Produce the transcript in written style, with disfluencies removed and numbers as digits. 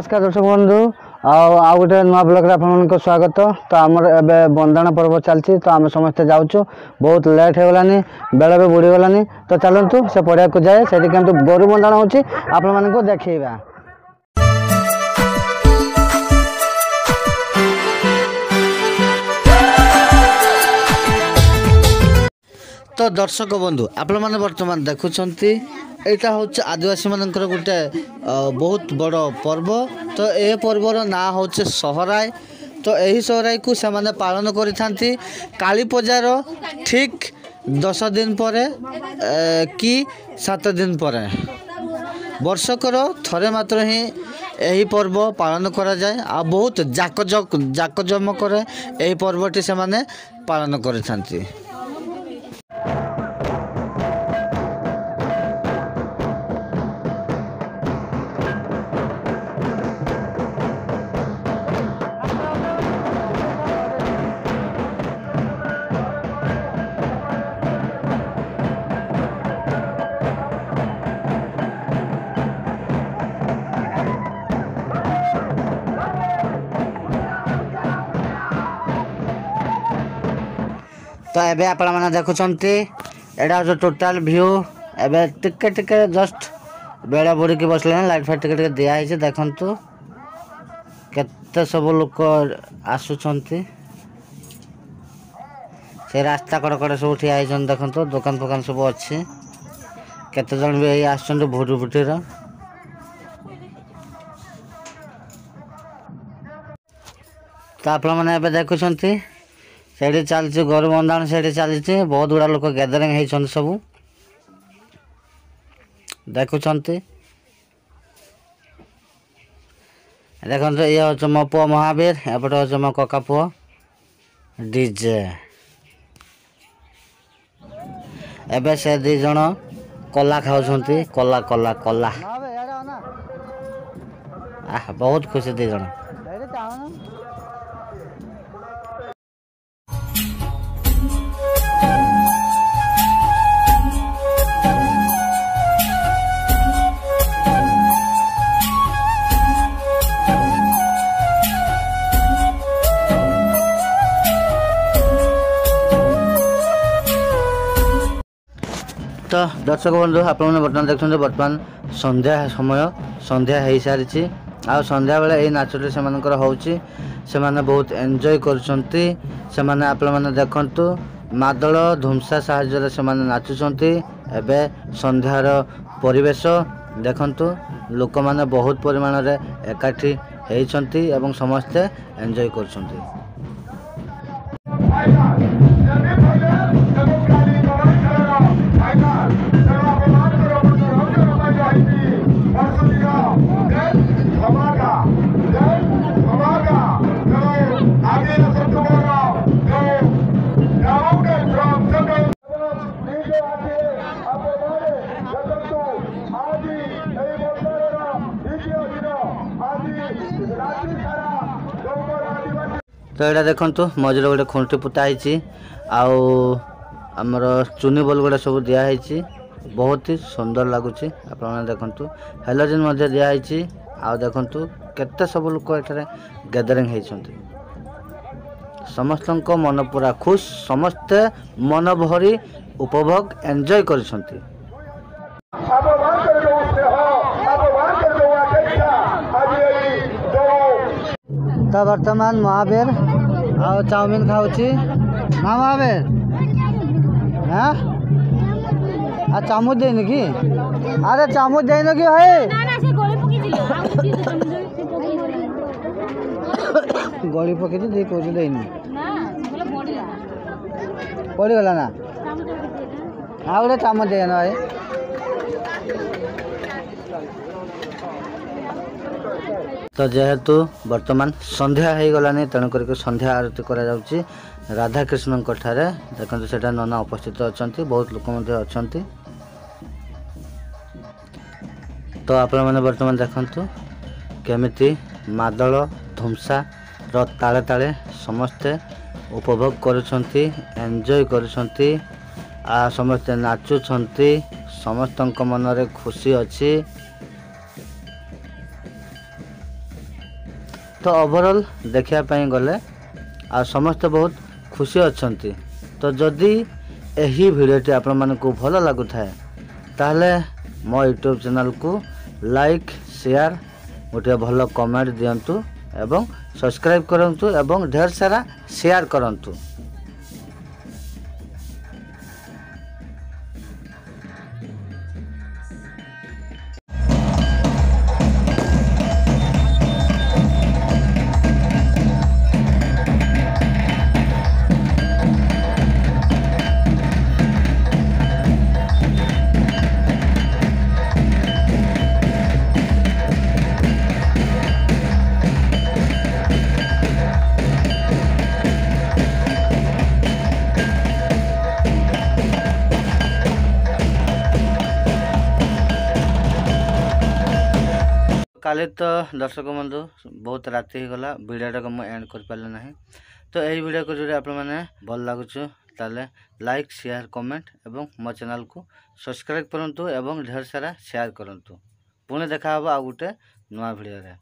नमस्कार दर्शक बंधु आउ गोटे नुआ ब्लॉग आप स्वागत। तो आमर एवं बंदाण पर्व चलती तो आम समस्ते जाऊँ बहुत लेट हो गलानी बेले भी बुड़ी गलानी। तो चलतु से पड़िया को जाए से गोरु बंदाण होची आपण मानक देखा। तो दर्शक बंधु आपण मैंने बर्तमान देखुंत यहाँ हूँ आदिवासी मान गोटे बहुत बड़ पर्व। तो ये पर्वर ना हूँ सहराय। तो यही सहराय को से माने पालन करी काली पूजार ठीक 10 दिन पर कि 7 दिन पर वर्षकर थरे मात्र ही यही पर्व पालन करा जाए। आ बहुत जाकजमक यही पर्वटी से माने पालन करी। तो एबे आपण माने देखुछंती एडा जो टोटल व्यू एबे टिके टिके जस्ट बेड़ा बुड़ी के बसले लाइट फाइट टिके टिके दिया है। देखंतु केते सब लोग आसुछंती से रास्ता कड़ कड़ सब ठिया है। देखंतु दुकान फकान सब अच्छी केते जन भी आसुछंती भोटू भुटीर। तो आपण माने एबे देखुछंती से चलती गोरु बंधाण से चलती बहुत गुड़ा लोक गैदरिंग होती सब देखुंत। देखो ये हूँ मो पुआ महावीर एपटे हूँ मो कका पुआ डीजे। एबे से दी जन कला खाऊंट कला कला कला बहुत खुशी दी जन। तो दर्शक बंधु आप बर्तमान देखते बर्तमान संध्या समय संध्या हो सारी आ संध्या बेले यही नाचटी से होने बहुत एंजॉय करछंती। से आप देखंतु मादल धुमसा साहाय्य से नाचुंट। एबे संध्यार परिवेश देखंतु लोक माने बहुत परिमाण रे एकाठी होती एवं समस्ते एंजॉय करछंती। तो यहाँ देखु मझे गोटे खुंटी पुता आमर चुनी बल गुड़ा सब दिखाई बहुत ही सुंदर लगुच। आप देखु हेलोजिन दिखाई देखु केते सब लोग ये गैदरिंग होती समस्त मन पूरा खुश समस्ते मन भरी उपभोग एंजॉय करछंती। तो वर्तमान महावीर आ चाउमीन खाऊची ना महावीर हाँ आ चामच देन कि अरे चामच देन कि भाई गली पकई दे कौन देन पड़गला ना आ गोटे चामच देन भाई। तो जेहेतु वर्तमान संध्या हो गलानी तेणुक संध्या आरती करा जाउची राधाकृष्ण ठारे देखते से नना उपस्थित अच्छा बहुत लोक अच्छा। तो आप वर्तमान देखु केमिति मादल धुमसा ताले ताले समस्ते उपभोग करुछंती एंजॉय करुछंती आ समस्ते नाचुछंती समस्त मन रे खुशी अच्छी। तो ओवरऑल देखिया पई गले आ समस्त बहुत खुशी अछंती। तो जदि यही वीडियोटी आपण मानकु भल लागु थाए ताहले मो यूट्यूब चैनल को लाइक शेयर गोटे भल कमेंट दियंतु एवं सब्सक्राइब करंतु एवं ढेर सारा शेयर करंतु। काले तो दर्शक बंधु बहुत राति हो गला वीडियोटा को एंड कर पाले नहीं। तो यही वीडियो को जो आप मैंने भल लगुच ताले लाइक शेयर कमेंट एवं मो चैनल को सब्सक्राइब करंतु एवं ढेर सारा शेयर करंतु। पुणे देखा आ गोटे नुआ वीडियो रे।